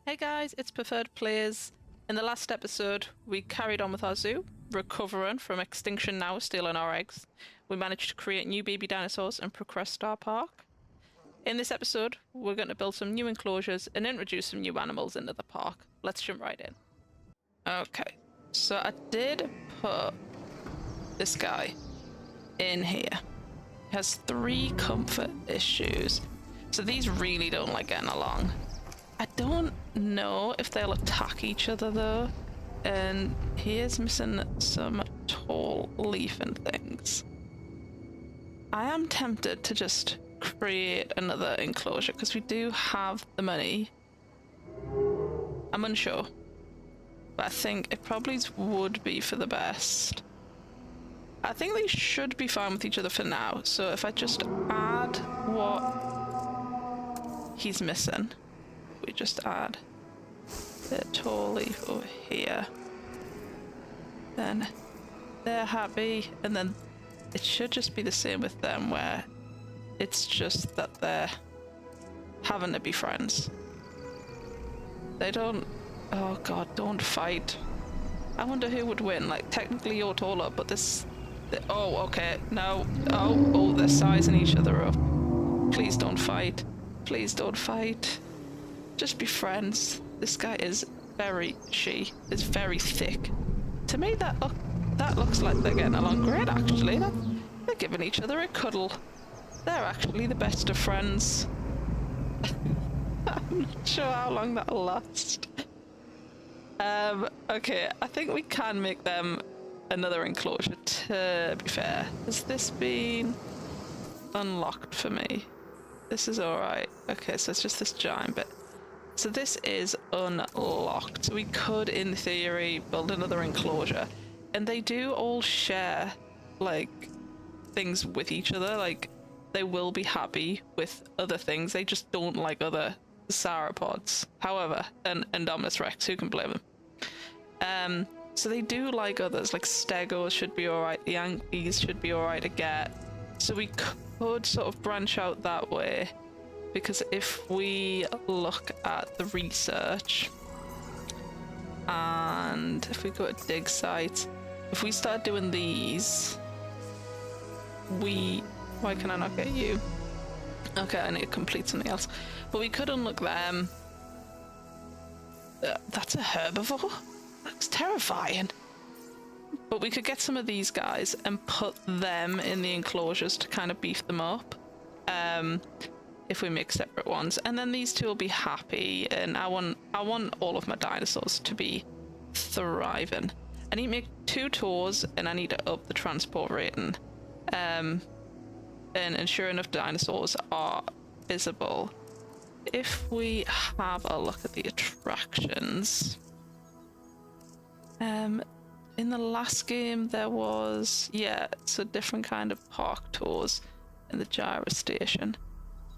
Hey guys, it's Preferred Players. In the last episode, we carried on with our zoo, recovering from extinction now, stealing our eggs. We managed to create new baby dinosaurs and progressed our park. In this episode, we're going to build some new enclosures and introduce some new animals into the park. Let's jump right in. Okay, so I did put this guy in here. He has 3 comfort issues, so these really don't like getting along. I don't know if they'll attack each other though, and he is missing some tall leaf and things. I am tempted to just create another enclosure because we do have the money. I'm unsure, but I think it probably would be for the best. I think they should be fine with each other for now, so if I just add what he's missing, we just add the tall leaf over here, then they're happy, and then it should just be the same with them, where it's just that they're having to be friends. They don't, oh god, don't fight. I wonder who would win. Like, technically you're taller, but this, oh okay, no, oh, they're sizing each other up. Please don't fight, please don't fight. Just be friends. This guy is she is very thick. To me, that looks like they're getting along great, actually. They're giving each other a cuddle. They're actually the best of friends. I'm not sure how long that'll last. Okay, I think we can make them another enclosure, to be fair. Has this been unlocked for me? This is alright. Okay, so it's just this giant bit. So this is unlocked. So we could, in theory, build another enclosure. And they do all share, like, things with each other. Like, they will be happy with other things. They just don't like other sauropods. However, and Indominus Rex, who can blame them? So they do like others. Like, Stegos should be alright. The Yankees should be alright to get. So we could sort of branch out that way. Because if we look at the research, and if we go to dig sites, if we start doing these, why can I not get you? Okay, I need to complete something else. But we could unlock them. That's a herbivore? That's terrifying. But we could get some of these guys and put them in the enclosures to kind of beef them up. If we make separate ones, and then these two will be happy, and I want all of my dinosaurs to be thriving. I need to make 2 tours, and I need to up the transport rating, and ensure enough dinosaurs are visible. If we have a look at the attractions, in the last game there was, yeah, it's a different kind of park tours in the gyro station.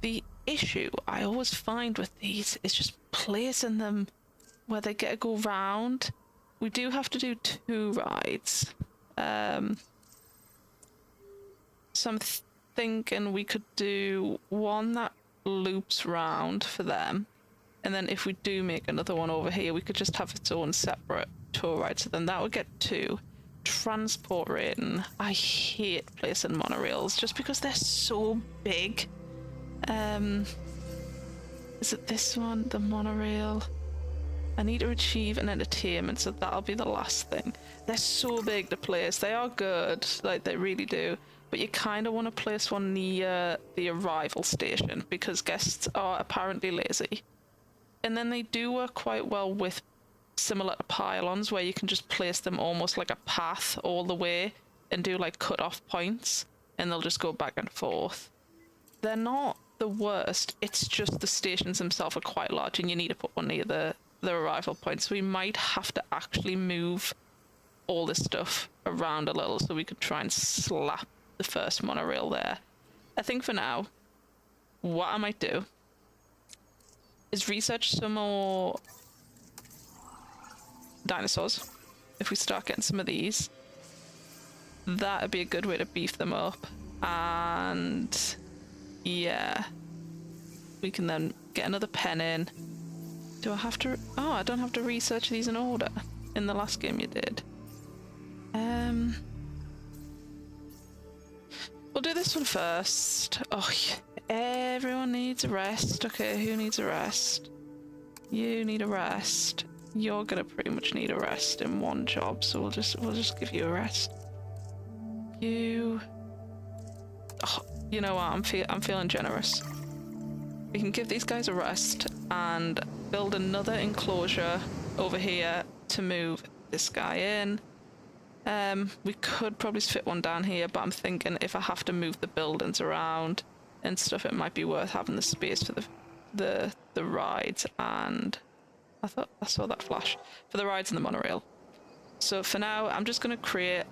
The issue I always find with these is just placing them where they get to go round. We do have to do 2 rides. So I'm thinking we could do one that loops round for them. And then if we do make another one over here, we could just have its own separate tour ride. So then that would get 2. Transport rating. I hate placing monorails just because they're so big. Is it this one, the monorail? I need to achieve an entertainment, so that'll be the last thing. They're so big to place. They are good, like they really do, but you kind of want to place one near the arrival station because guests are apparently lazy. And then they do work quite well with similar to pylons, where you can just place them almost like a path all the way and do like cut off points, and they'll just go back and forth. They're not the worst, it's just the stations themselves are quite large and you need to put one near the arrival point. So we might have to actually move all this stuff around a little so we could try and slap the first monorail there. I think for now, what I might do is research some more dinosaurs. If we start getting some of these, that'd be a good way to beef them up. And yeah, we can then get another pen in Do I have to? Oh, I don't have to research these in order. In the last game you did. We'll do this one first. Oh, everyone needs a rest. Okay, who needs a rest? You need a rest. You're gonna pretty much need a rest in one job, so we'll just give you a rest. You. Oh, you know what? I'm feeling generous. We can give these guys a rest and build another enclosure over here to move this guy in. We could probably fit one down here, but I'm thinking if I have to move the buildings around and stuff, it might be worth having the space for the rides, and I thought I saw that flash for the rides and the monorail. So for now, I'm just going to create,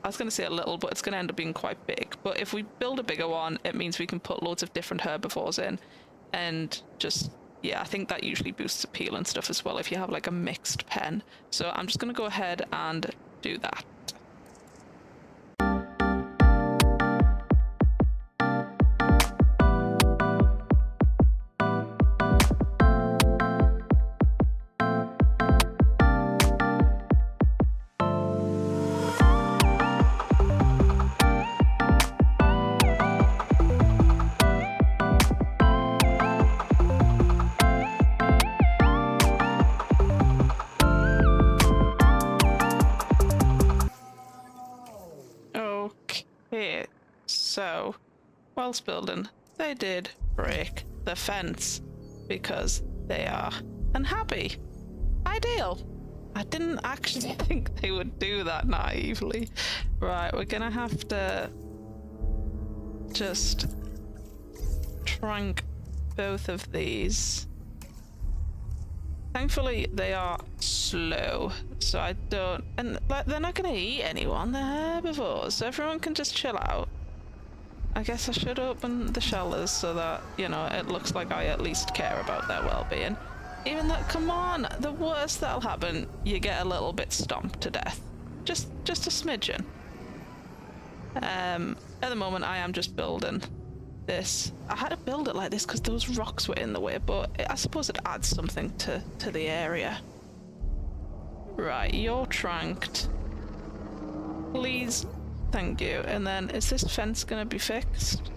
I was going to say a little, but it's going to end up being quite big. But if we build a bigger one, it means we can put loads of different herbivores in, and just, yeah, I think that usually boosts appeal and stuff as well if you have like a mixed pen. So I'm just going to go ahead and do that. Okay, so whilst building, they did break the fence because they are unhappy. Ideal. I didn't actually think they would do that naively. Right, we're gonna have to just trunk both of these. Thankfully, they are slow, so I don't... And like, they're not going to eat anyone, they're herbivores, so everyone can just chill out. I guess I should open the shelters so that, you know, it looks like I at least care about their well-being. Even though, come on, the worst that'll happen, you get a little bit stomped to death. Just a smidgen. At the moment, I am just building this. I had to build it like this because those rocks were in the way, but I suppose it adds something to the area. Right, you're tranked. Please, thank you. And then, is this fence gonna be fixed?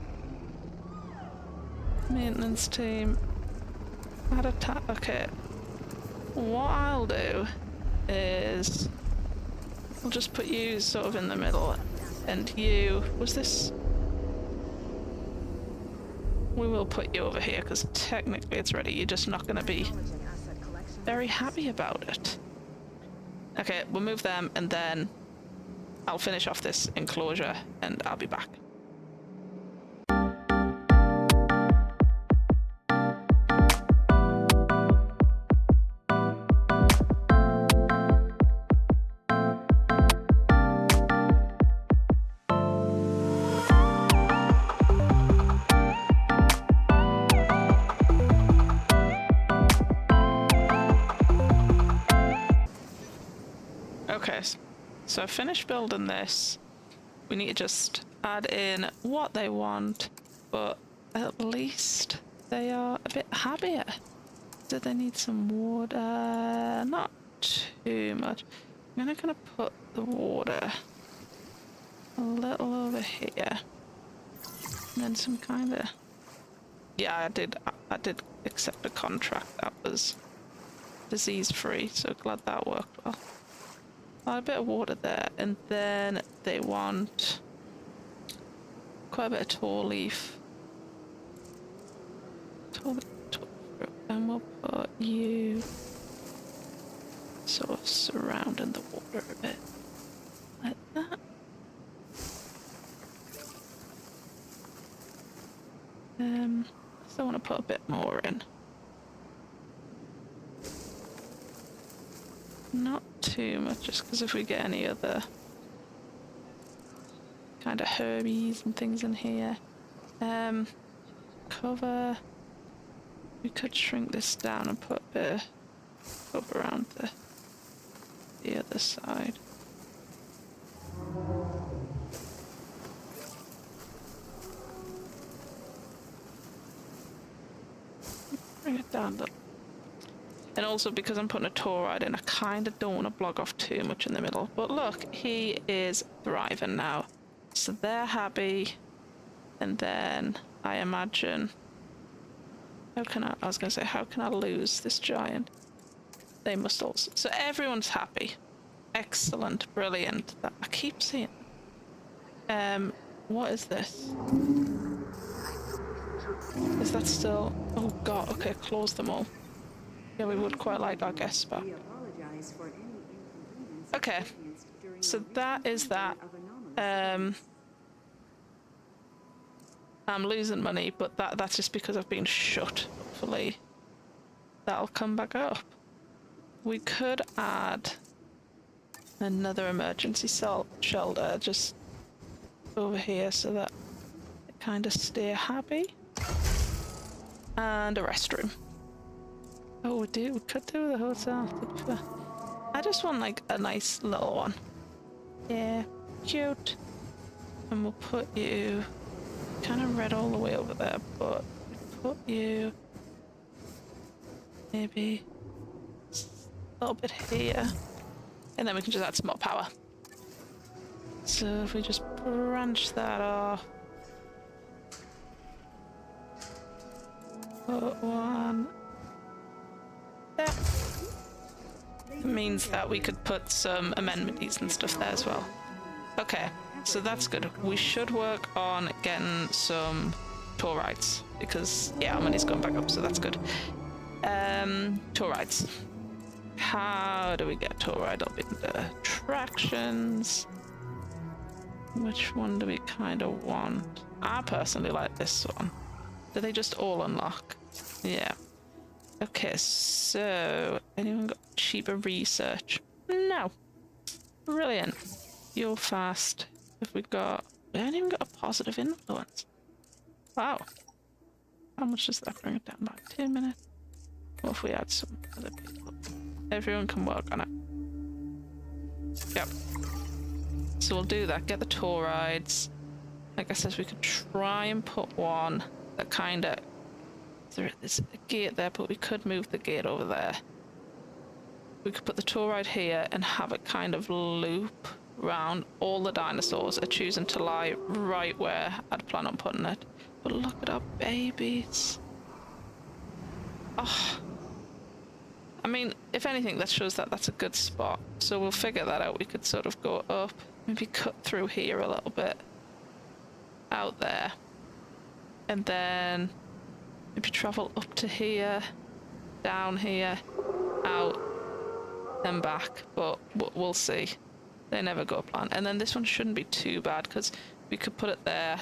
Maintenance team. Add a okay. What I'll do is I'll just put you sort of in the middle, and you, was this? We will put you over here because technically it's ready. You're just not going to be very happy about it. Okay, we'll move them and then I'll finish off this enclosure and I'll be back. Okay, so I finished building this. We need to just add in what they want, but at least they are a bit happier. Do they need some water? Not too much. I'm gonna put the water a little over here. And then some kind of... Yeah, I did accept a contract that was disease-free, so glad that worked well. A bit of water there, and then they want quite a bit of tall leaf. Tall fruit, and we'll put you sort of surrounding the water a bit, like that. Still want to put a bit more in. Not too much, just because if we get any other kind of herbies and things in here. Cover. We could shrink this down and put a bit of cover around the other side. Bring it down a little. And also because I'm putting a tour ride in, I kind of don't want to block off too much in the middle. But look, he is thriving now. So they're happy. And then I imagine... How can I was going to say, how can I lose this giant? They must also... So everyone's happy. Excellent. Brilliant. I keep seeing... what is this? Is that still... Oh god, okay, close them all. Yeah, we would quite like our guests back. Okay, so that is that. I'm losing money, but that's just because I've been shut. Hopefully that'll come back up. We could add another emergency shelter just over here so that it kind of stay happy. And a restroom. Oh, we could do the hotel. I just want like a nice little one. Yeah, cute. And we'll put you kind of red all the way over there, but put you maybe a little bit here. And then we can just add some more power. So if we just branch that off. Put one there. It means that we could put some amenities and stuff there as well. Okay, so that's good. We should work on getting some tour rides because, yeah, our money's going back up, so that's good. Tour rides. How do we get a tour ride up into attractions? Which one do we kind of want? I personally like this one. Do they just all unlock? Yeah. Okay, so anyone got cheaper research? No. Brilliant. You're fast. Have we haven't even got a positive influence. Wow. How much does that bring it down by? 2 minutes? What if we add some other people? Everyone can work on it. Yep. So we'll do that. Get the tour rides. Like I said, we could try and put one that kind of... There's a gate there, but we could move the gate over there. We could put the tour ride here and have it kind of loop around. All the dinosaurs are choosing to lie right where I'd plan on putting it. But look at our babies. Oh. I mean, if anything, that shows that that's a good spot. So we'll figure that out. We could sort of go up, maybe cut through here a little bit. Out there. And then maybe travel up to here, down here, out, then back. But we'll see. They never go plan. And then this one shouldn't be too bad because we could put it there,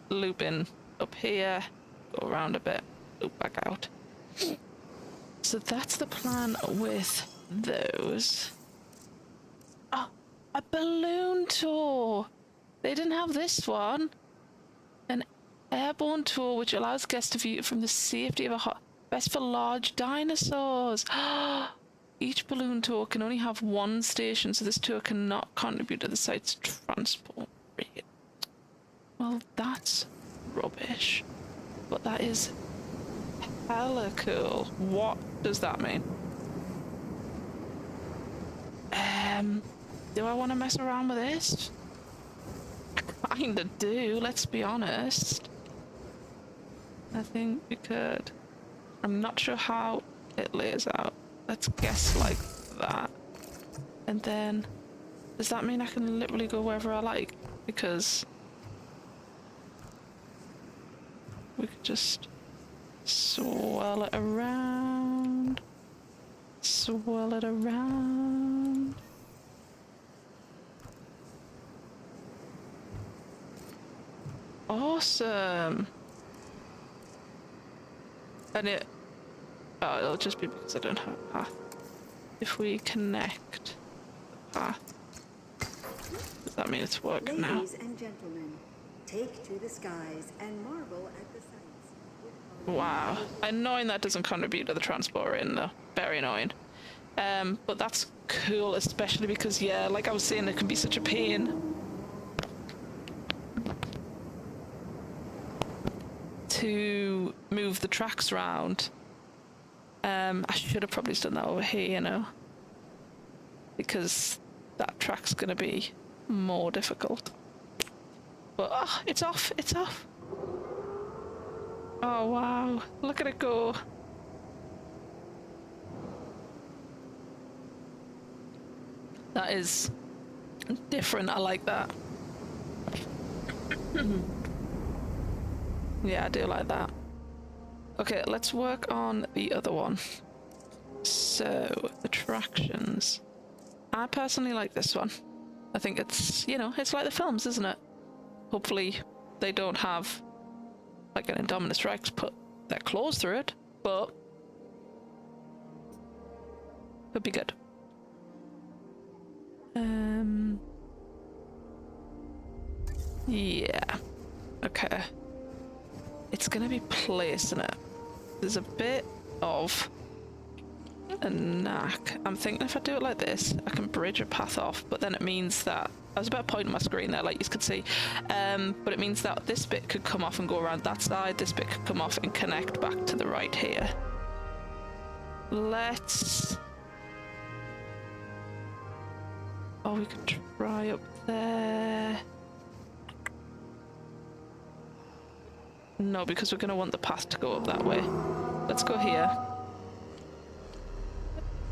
loop in up here, go around a bit, loop back out. So that's the plan with those. Oh, a balloon tour! They didn't have this one. An airborne tour which allows guests to view it from the safety of a hot... Best for large dinosaurs! Each balloon tour can only have one station, so this tour cannot contribute to the site's transport rate. Well, that's rubbish. But that is hella cool. What does that mean? Do I want to mess around with this? I kinda do, let's be honest. I think we could. I'm not sure how it lays out. Let's guess like that. And then, does that mean I can literally go wherever I like? Because we could just swirl it around. Swirl it around. Awesome. And it'll just be because I don't have a path. If we connect the path, does that mean it's working now? Ladies and gentlemen, take to the skies and marvel at the sights. Wow. Annoying that doesn't contribute to the transport rate, though. Very annoying. But that's cool, especially because, yeah, like I was saying, it can be such a pain to move the tracks around I should have probably done that over here, you know, because that track's going to be more difficult. But, oh, it's off, it's off. Oh, wow, look at it go. That is different, I like that. Yeah, I do like that. Okay, let's work on the other one. So, attractions. I personally like this one. I think it's, you know, it's like the films, isn't it? Hopefully they don't have like an Indominus Rex put their claws through it, but could be good. Yeah. Okay. It's gonna be placed in it. There's a bit of a knack. I'm thinking if I do it like this, I can bridge a path off, but then it means that I was about to point on my screen there, like you could see, but it means that this bit could come off and go around that side, this bit could come off and connect back to the right here. Let's... Oh, we could try up there. No, because we're going to want the path to go up that way. Let's go here.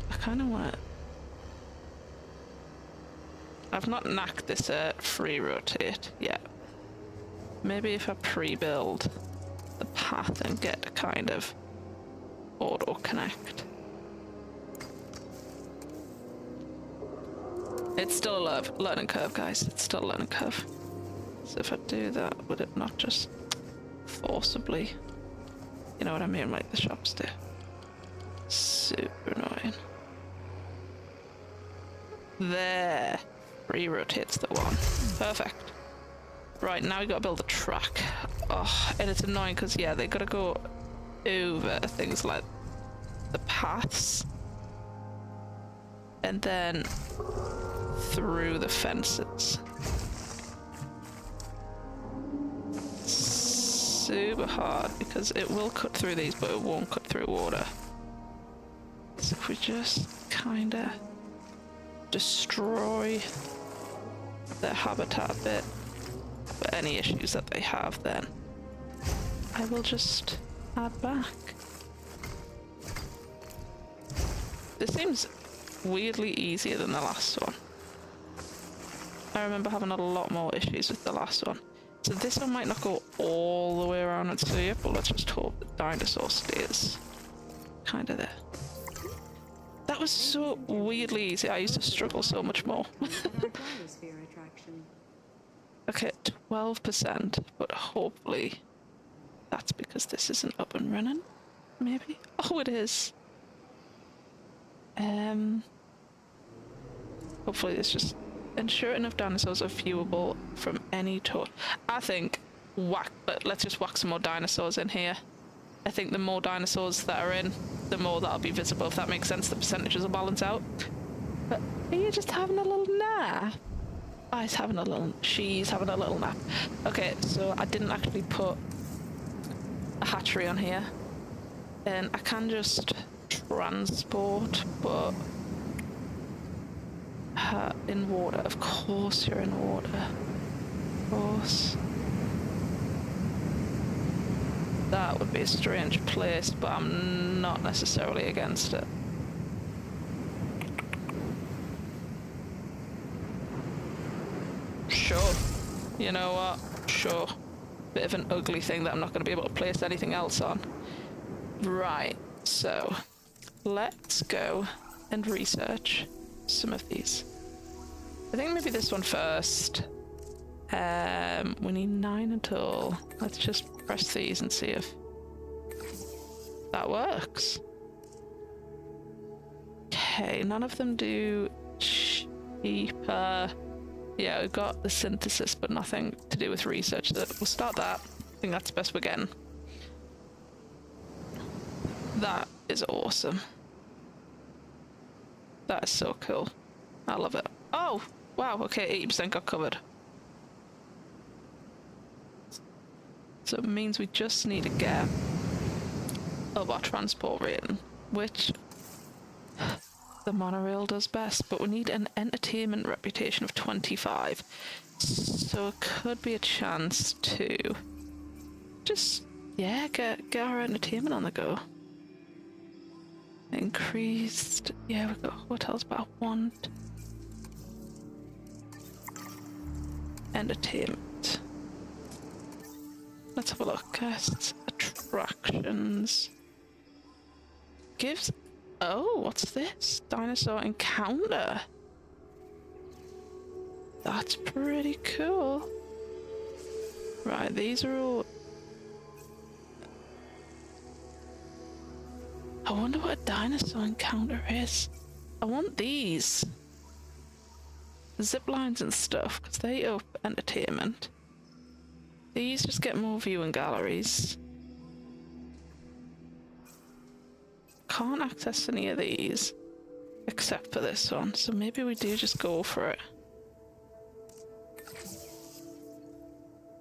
I kind of want to... I've not knacked this free rotate yet. Maybe if I pre-build the path and get a kind of auto connect. It's still a learning curve, guys. It's still a learning curve. So if I do that, would it not just forcibly, you know what I mean, like the shops do? Super annoying. There. Re-rotates the one. Perfect. Right, now we gotta build a track. Oh, and it's annoying because, yeah, they gotta go over things like the paths and then through the fences. Super hard because it will cut through these, but it won't cut through water. So if we just kinda destroy their habitat a bit for any issues that they have, then I will just add back. This seems weirdly easier than the last one. I remember having a lot more issues with the last one. So this one might not go all the way around and see it, but let's just hope the dinosaur stays kind of there. That was so weirdly easy. I used to struggle so much more. Gyrosphere attraction. Okay, 12%, but hopefully that's because this isn't up and running. Maybe? Oh, it is. Hopefully it's just ensure enough dinosaurs are viewable from any tour. I think let's just whack some more dinosaurs in here. I think the more dinosaurs that are in, the more that'll be visible, if that makes sense. The percentages will balance out. But are you just having a little nap? She's having a little nap. Okay, so I didn't actually put a hatchery on here. And I can just transport, but in water. Of course you're in water. Of course. That would be a strange place, but I'm not necessarily against it. Sure. You know what? Sure. Bit of an ugly thing that I'm not going to be able to place anything else on. Right, so let's go and research some of these. I think maybe this one first. We need 9 until... Let's just press these and see if that works. Okay, none of them do cheaper. Yeah, we've got the synthesis, but nothing to do with research. So we'll start that. I think that's the best we're getting. That is awesome. That is so cool. I love it. Oh, wow, okay, 80% got covered. So it means we just need to get up our transport rating which the monorail does best, but we need an entertainment reputation of 25. So it could be a chance to just, yeah, get our entertainment on the go. Increased, yeah, we've got hotels, but I want entertainment. Let's have a look. Guests, attractions. Gives, oh, what's this? Dinosaur encounter. That's pretty cool. Right, these are all... I wonder what a dinosaur encounter is. I want these. Zip lines and stuff, because they up entertainment. These just get more viewing galleries. Can't access any of these, except for this one, so maybe we do just go for it.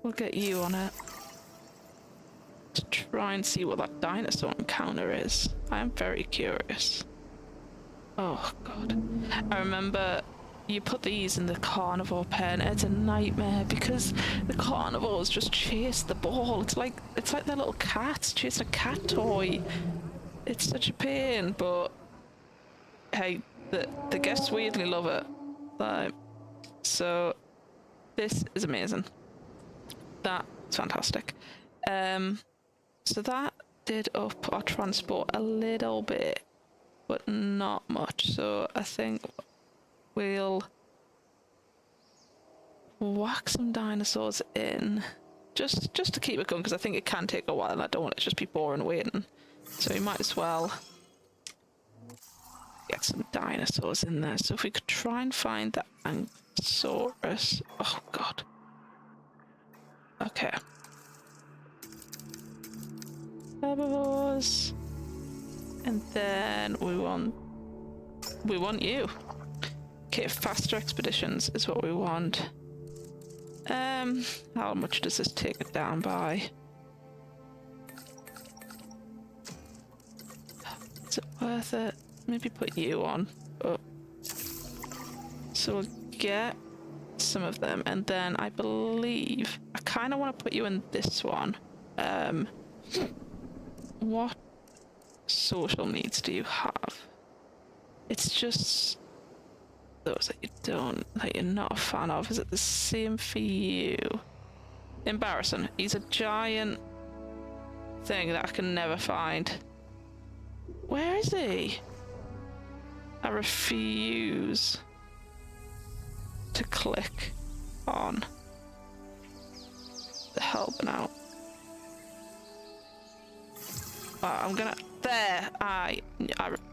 We'll get you on it. To try and see what that dinosaur encounter is. I am very curious. Oh god. I remember you put these in the carnivore pen. It's a nightmare because the carnivores just chase the ball. It's like they're little cats chasing a cat toy. It's such a pain, but hey, the guests weirdly love it. So this is amazing. That's fantastic. So that did up our transport a little bit, but not much. So I think we'll whack some dinosaurs in just to keep it going, because I think it can take a while and I don't want it to just be boring waiting. So we might as well get some dinosaurs in there. So if we could try and find the Ankylosaurus. Oh god. Okay. Herbivores. And then we want you. Okay, faster expeditions is what we want. How much does this take it down by? Is it worth it? Maybe put you on. Oh. So we'll get some of them, and then I believe I kind of want to put you in this one. What social needs do you have? It's just those that you're not a fan of. Is it the same for you? Embarrassing. He's a giant thing that I can never find. Where is he? I refuse to click on the helping out. I'm gonna... There! I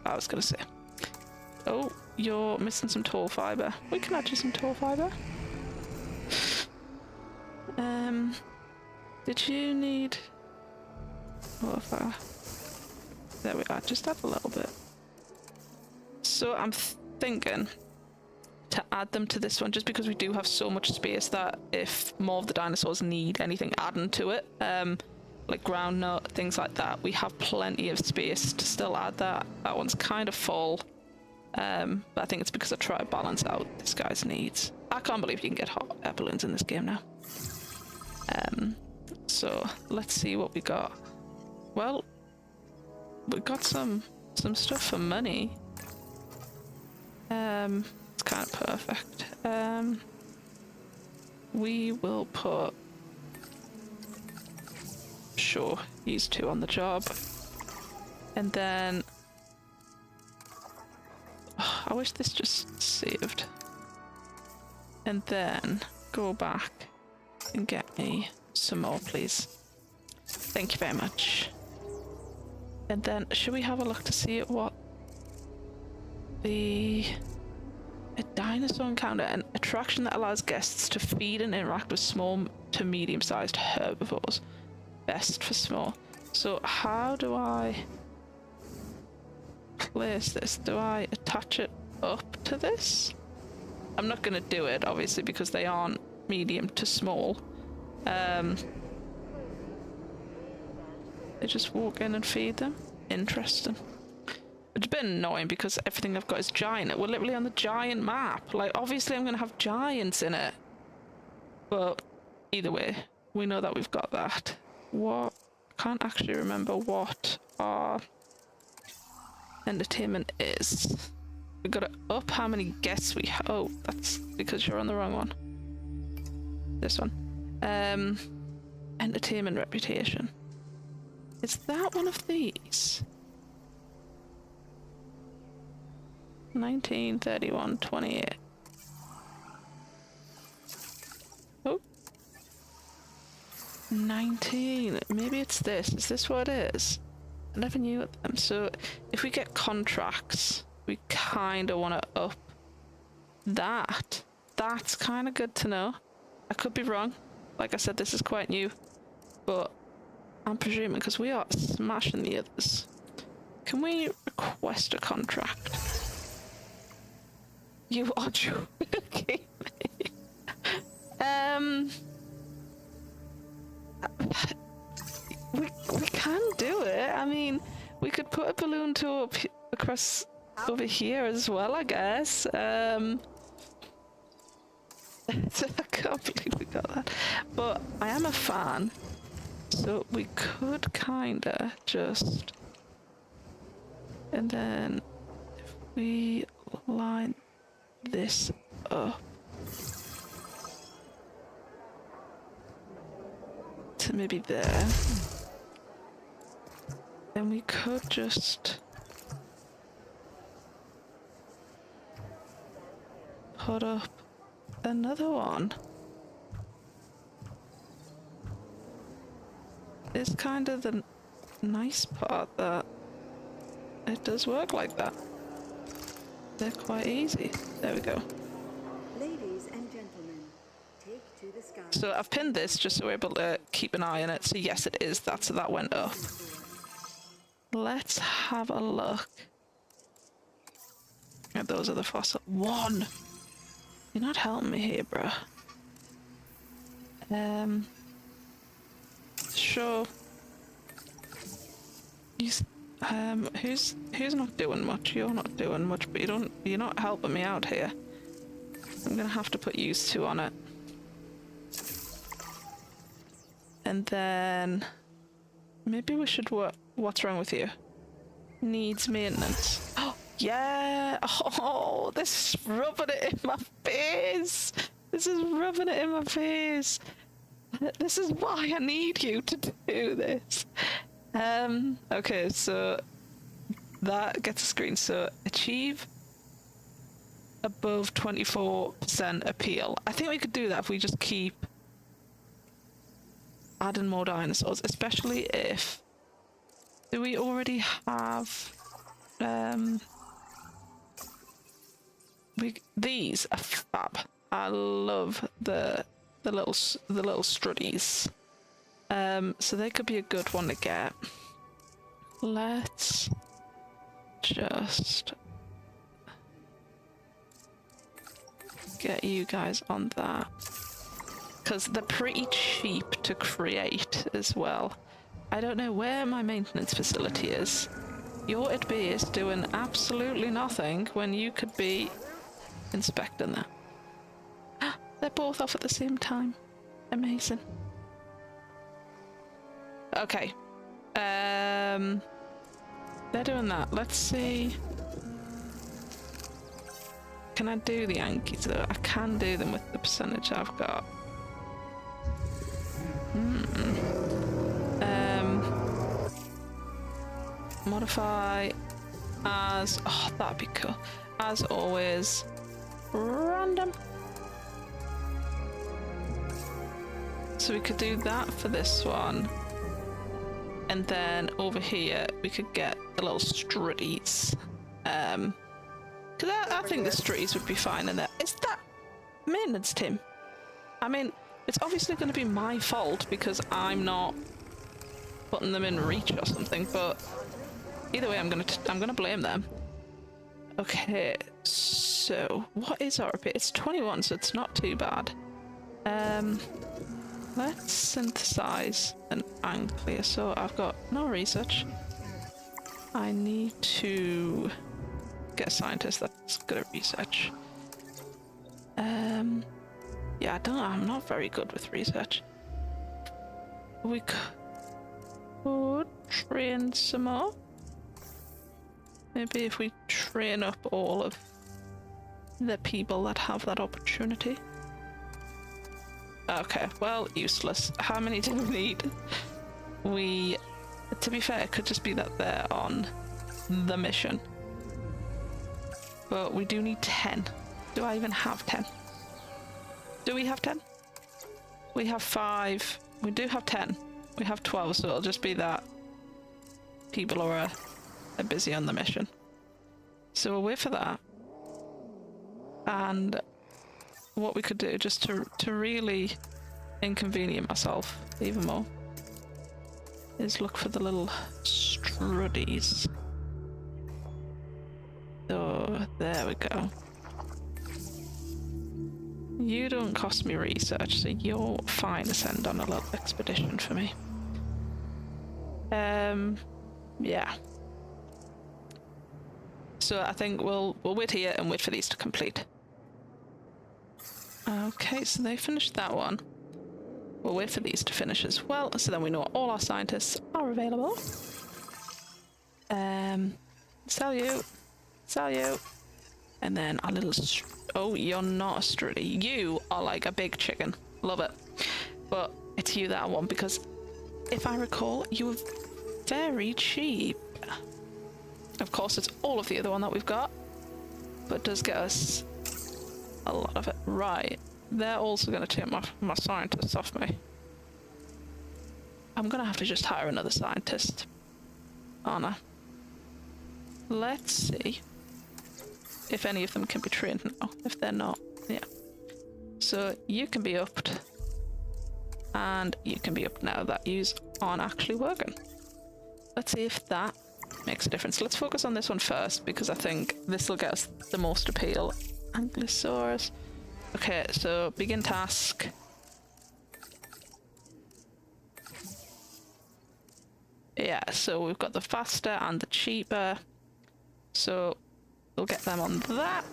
was gonna say. Oh, you're missing some tall fibre. We can add you some tall fibre. Did you need... What if I... There we are, just add a little bit. So I'm thinking to add them to this one, just because we do have so much space that if more of the dinosaurs need anything adding to it, like ground nut, things like that, we have plenty of space to still add that. That one's kind of full, but I think it's because I try to balance out this guy's needs. I can't believe you can get hot air balloons in this game now. So let's see what we got. Well, we got some stuff for money. It's kind of perfect. We will put... Sure, these two on the job. And then... Oh, I wish this just saved. And then go back and get me some more, please. Thank you very much. And then, should we have a look to see at what a dinosaur encounter, an attraction that allows guests to feed and interact with small to medium-sized herbivores. Best for small. So how do I place this? Do I attach it up to this? I'm not going to do it, obviously, because they aren't medium to small. They just walk in and feed them. Interesting. It's been annoying because everything I've got is giant. We're literally on the giant map. Like, obviously I'm going to have giants in it. But either way, we know that we've got that. What? I can't actually remember what our entertainment is. We've got to up how many guests we have. Oh, that's because you're on the wrong one. This one. Entertainment reputation. Is that one of these? 19, 31, 28. Oh. 19. Maybe it's this. Is this what it is? I never knew them. So if we get contracts, we kind of want to up that. That's kind of good to know. I could be wrong. Like I said, this is quite new. But I'm presuming because we are smashing the others. Can we request a contract? You are joking me. We can do it. I mean, we could put a balloon tour across over here as well, I guess. So I can't believe we got that. But I am a fan, so we could kinda just, and then if we line this up to maybe there, then we could just put up another one. It's kind of the nice part that it does work like that. They're quite easy. There we go. Ladies and gentlemen, take to the sky. So I've pinned this just so we're able to keep an eye on it. So yes, it is that. So that went up. Let's have a look. Yeah, those are the fossil. One! You're not helping me here, bruh. Sure. Who's not doing much? You're not doing much, but you're not helping me out here. I'm gonna have to put used to on it. And then maybe we should what's wrong with you? Needs maintenance. Oh yeah! Oh, this is rubbing it in my face! This is rubbing it in my face! This is why I need you to do this. Okay, so that gets a screen. So achieve above 24% appeal. I think we could do that if we just keep adding more dinosaurs, especially if, do we already have these are fab. I love the little struddies. So they could be a good one to get. Let's just get you guys on that, because they're pretty cheap to create as well. I don't know where my maintenance facility is. You're at base doing absolutely nothing when you could be inspecting that. They're both off at the same time. Amazing. Okay. They're doing that. Let's see. Can I do the Yankees though? I can do them with the percentage I've got. Modify as, oh, that'd be cool. As always, random. So we could do that for this one. And then over here, we could get the little struddies. Because I think the struddies would be fine in there. Is that maintenance, Tim? I mean, it's obviously going to be my fault because I'm not putting them in reach or something, but either way, I'm gonna blame them. Okay, so what is our repair? It's 21, so it's not too bad. Let's synthesize an angle here. So I've got no research. I need to get a scientist that's good at research. Yeah, I'm not very good with research. We could train some more. Maybe if we train up all of the people that have that opportunity. Okay, well, useless. How many do we need? To be fair, it could just be that they're on the mission. But we do need 10. Do I even have 10? Do we have 10? We have 5. We do have 10. We have 12, so it'll just be that people are busy on the mission. So we'll wait for that. And what we could do, just to really inconvenient myself even more, is look for the little struddies. Oh, there we go. You don't cost me research, so you're fine to send on a little expedition for me. Yeah. So I think we'll wait here and wait for these to complete. Okay, so they finished that one. We'll wait for these to finish as well, so then we know all our scientists are available. Sell you, and then our little. Oh, you're not a struddy. You are like a big chicken. Love it. But it's you that I want because, if I recall, you were very cheap. Of course, it's all of the other one that we've got, but it does get us a lot of it. Right. They're also going to take my scientists off me. I'm going to have to just hire another scientist, aren't I? Let's see if any of them can be trained now. If they're not, yeah. So you can be upped, and you can be upped now that yous aren't actually working. Let's see if that makes a difference. Let's focus on this one first, because I think this will get us the most appeal. Ankylosaurus. Okay, so begin task. Yeah, so we've got the faster and the cheaper. So we'll get them on that.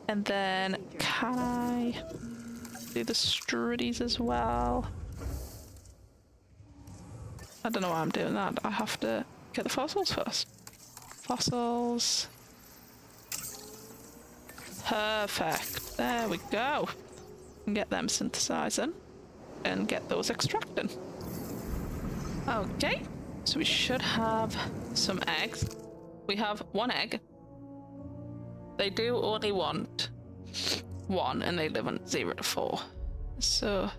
And then can I do the struddies as well? I don't know why I'm doing that. I have to get the fossils first. Fossils. Perfect. There we go. And get them synthesizing and get those extracting. Okay, so we should have some eggs. We have 1 egg. They do only want 1, and they live on 0 to 4. So,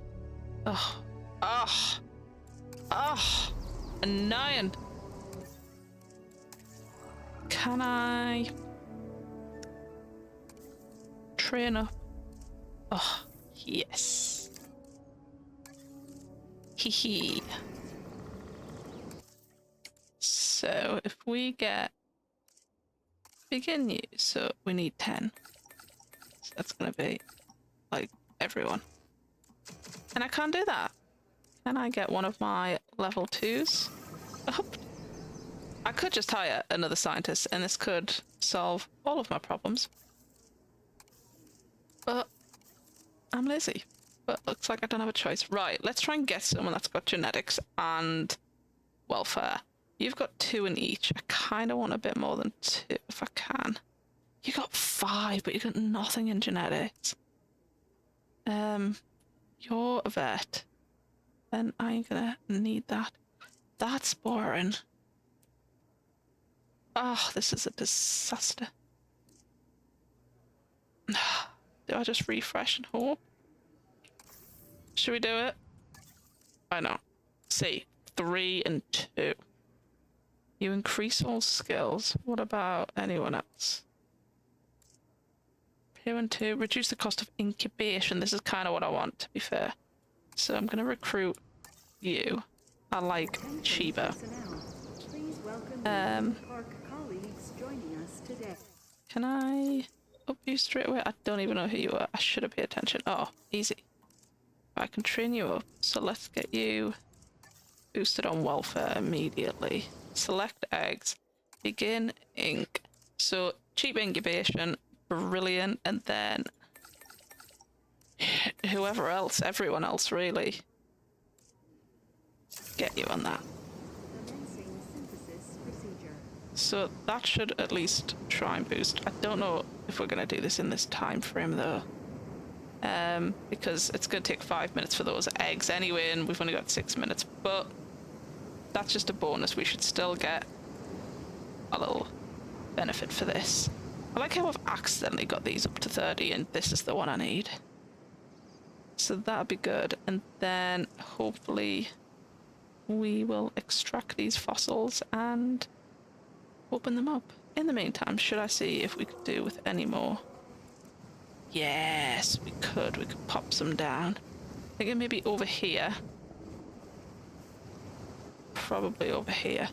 annoying. Can I train up? Oh, yes. Hee hee. So if we get begin use, so we need 10. So that's gonna be like everyone. And I can't do that. Can I get one of my level 2s up? I could just hire another scientist and this could solve all of my problems. But I'm lazy. But looks like I don't have a choice. Right, let's try and get someone that's got genetics and welfare. You've got 2 in each. I kind of want a bit more than 2 if I can. You got 5, but you got nothing in genetics. You're a vet. Then I'm gonna need that. That's boring. Oh, this is a disaster. Do I just refresh and hope? Should we do it? I know. See, 3 and 2. You increase all skills. What about anyone else? 2 and 2. Reduce the cost of incubation. This is kind of what I want, to be fair. So I'm going to recruit you. I like cheaper. Can I up you straight away? I don't even know who you are. I should have paid attention. Oh, easy. I can train you up. So let's get you boosted on welfare immediately. Select eggs. Begin ink. So cheap incubation, brilliant, and then whoever else, everyone else really, get you on that. Commencing synthesis procedure. So that should at least try and boost. I don't know if we're going to do this in this time frame though, because it's going to take 5 minutes for those eggs anyway, and we've only got 6 minutes. But that's just a bonus. We should still get a little benefit for this. I like how I've accidentally got these up to 30, and this is the one I need. So that'd be good, and then hopefully we will extract these fossils and open them up. In the meantime, should I see if we could do with any more? Yes, we could. We could pop some down. I think it may be over here. Probably over here.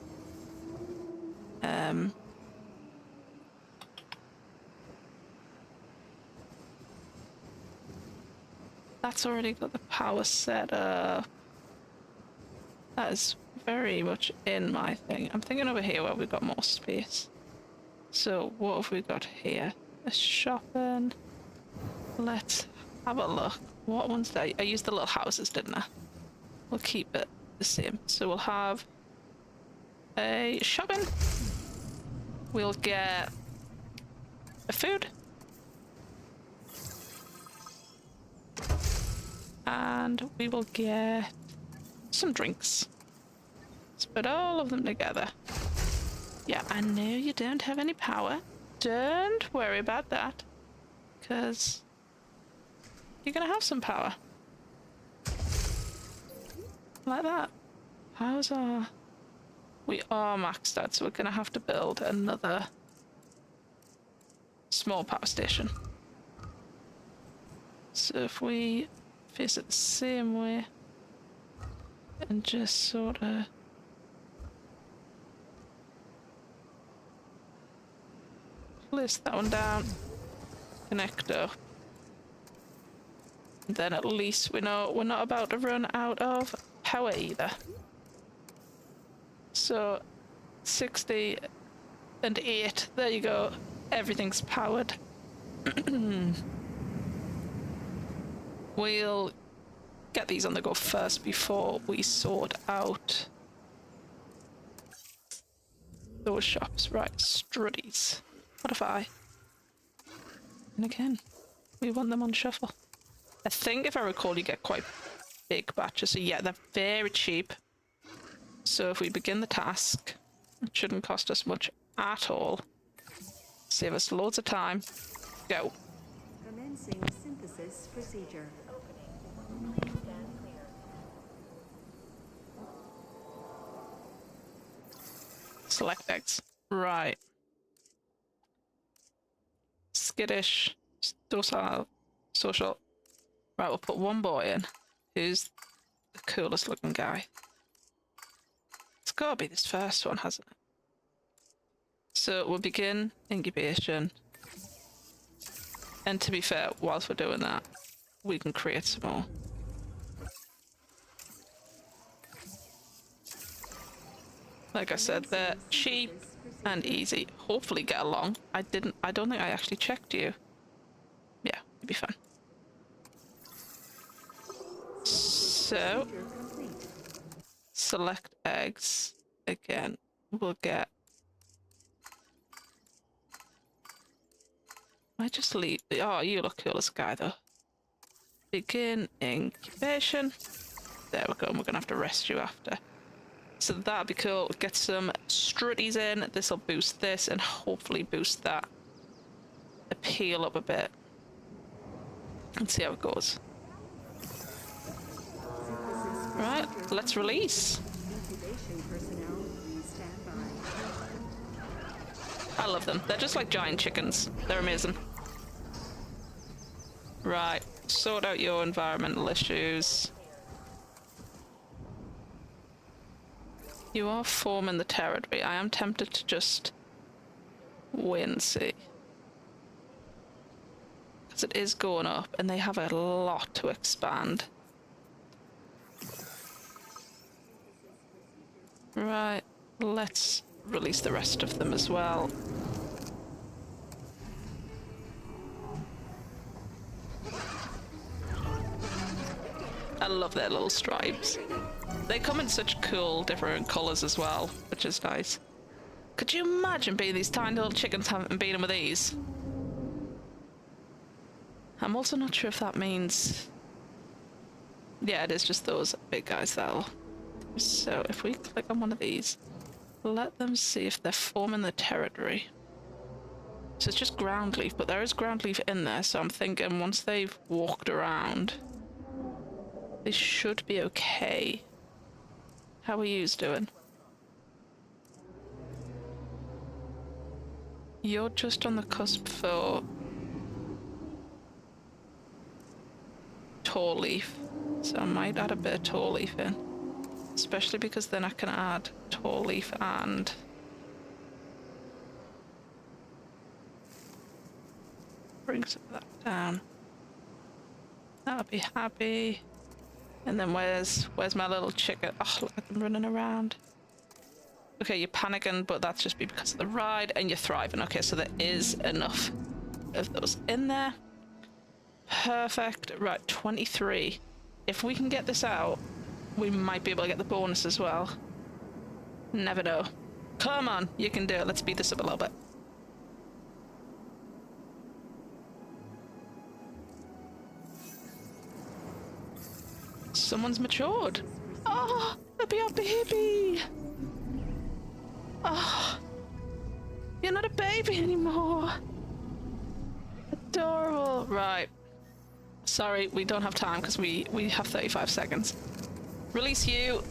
That's already got the power set up. That is very much in my thing. I'm thinking over here where we've got more space. So what have we got here? A shopping. Let's have a look. What ones did I used the little houses, didn't I? We'll keep it the same. So we'll have a shopping. We'll get a food. And we will get some drinks. Let's put all of them together. Yeah, I know you don't have any power. Don't worry about that, because you're gonna have some power. Like that. How's our... We are maxed out, so we're gonna have to build another small power station. So if we face it the same way and just sort of place that one down, connect up, and then at least we know we're not about to run out of power either. So 60 and 8, there you go, everything's powered. We'll get these on the go first before we sort out those shops. Right, struddies. What if I... And again, we want them on shuffle. I think if I recall you get quite big batches, so yeah, they're very cheap. So if we begin the task, it shouldn't cost us much at all. Save us loads of time. Go. Commencing synthesis procedure. Select eggs. Right. Skittish, docile, social. Right, we'll put one boy in, who's the coolest looking guy. It's gotta be this first one, hasn't it? So we'll begin incubation. And to be fair, whilst we're doing that, we can create some more. Like I said, they're cheap and easy. Hopefully get along. I don't think I actually checked you. Yeah, you'd be fine. So, select eggs. Again, we'll get... I just leave... Oh, you look cool as a guy, though. Begin incubation. There we go, and we're going to have to rest you after. So that'd be cool. Get some strutties in. This will boost this and hopefully boost that appeal up a bit. Let's see how it goes. Right, let's release. Incubation personnel, stand by. I love them. They're just like giant chickens. They're amazing. Right, sort out your environmental issues. You are forming the territory. I am tempted to just wait and see. Because it is going up and they have a lot to expand. Right, let's release the rest of them as well. I love their little stripes. They come in such cool different colours as well, which is nice. Could you imagine being these tiny little chickens and beating them with these? I'm also not sure if that means... Yeah, it is just those big guys that'll... So if we click on one of these, let them see if they're forming the territory. So it's just ground leaf, but there is ground leaf in there, so I'm thinking once they've walked around, they should be okay. How are yous doing? You're just on the cusp for tall leaf, so I might add a bit of tall leaf in, especially because then I can add tall leaf and bring some of that down. That'll be happy. And then where's my little chicken? Oh, look at them running around. Okay, you're panicking, but that's just because of the ride, and you're thriving. Okay, so there is enough of those in there. Perfect. Right, 23. If we can get this out, we might be able to get the bonus as well. Never know. Come on, you can do it. Let's speed this up a little bit. Someone's matured. Oh, that'll be our baby. Oh, you're not a baby anymore. Adorable. Right. Sorry, we don't have time because we have 35 seconds. Release you.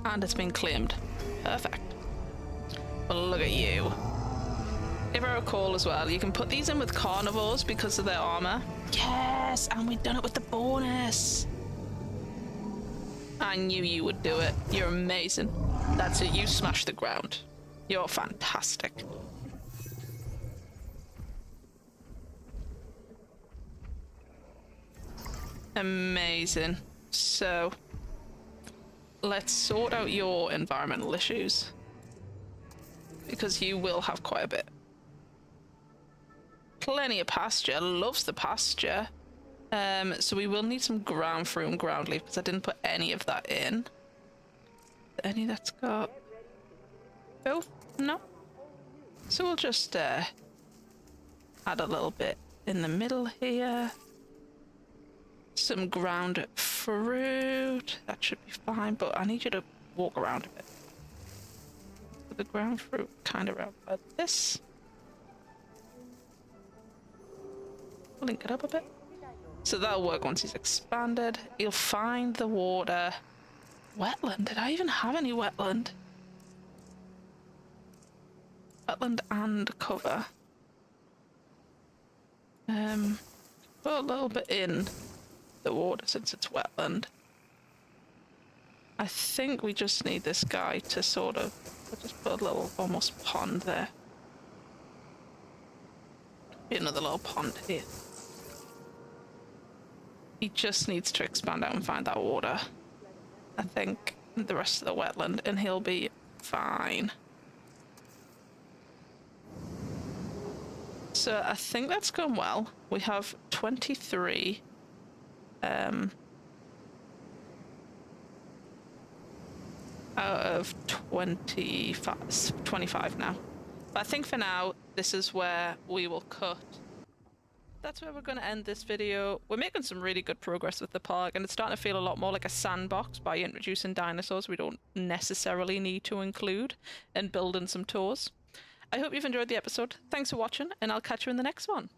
And it's been claimed. Perfect. Well, look at you. If I recall as well, you can put these in with carnivores because of their armor. Yes, and we've done it with the bonus. I knew you would do it. You're amazing. That's it, you smashed the ground. You're fantastic. Amazing. So, let's sort out your environmental issues, because you will have quite a bit. Plenty of pasture. Loves the pasture. So we will need some ground fruit and ground leaf because I didn't put any of that in. Any that's got... Oh, no. So we'll just add a little bit in the middle here. Some ground fruit. That should be fine, but I need you to walk around a bit. Put the ground fruit kind of around like this. Link it up a bit. So that'll work once he's expanded. You'll find the water. Wetland? Did I even have any wetland? Wetland and cover. Put a little bit in the water since it's wetland. I think we just need this guy to sort of... I'll just put a little almost pond there. Be another little pond here. He just needs to expand out and find that water. I think the rest of the wetland, and he'll be fine. So I think that's going well. We have 23 out of 25 now. But I think for now, this is where we will cut. That's where we're going to end this video. We're making some really good progress with the park, and it's starting to feel a lot more like a sandbox by introducing dinosaurs we don't necessarily need to include, and building some tours. I hope you've enjoyed the episode. Thanks for watching, and I'll catch you in the next one.